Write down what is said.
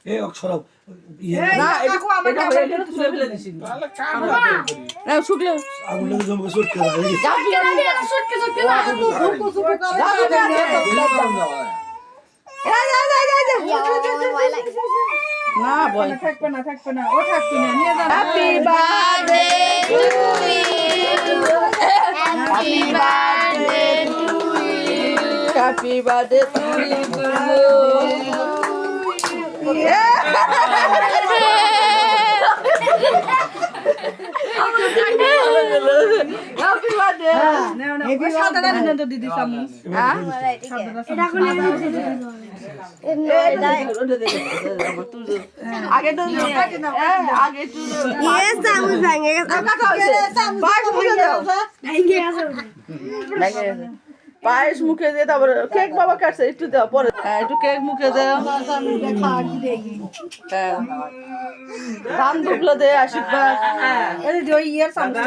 এই অক্ষর না এটা তুলে ফেলে দিছি না শুকলে আগুন জমে সরতে পারে না বল থাকবে না ও থাকবে না নিয়ে যান happy birthday to you happy birthday to you happy birthday to happy birthday এই সাদাটা নিয়ে তো দিদি সামনে আগে তো আগে তো পায়েস মুখে দিয়ে তারপরে কেক বাবা কাটছে একটু দাও পরে একটু কেক মুখে দাও ধান দুপুলো দে আশীর্বাদ এই যে ওই ইয়ার সামনে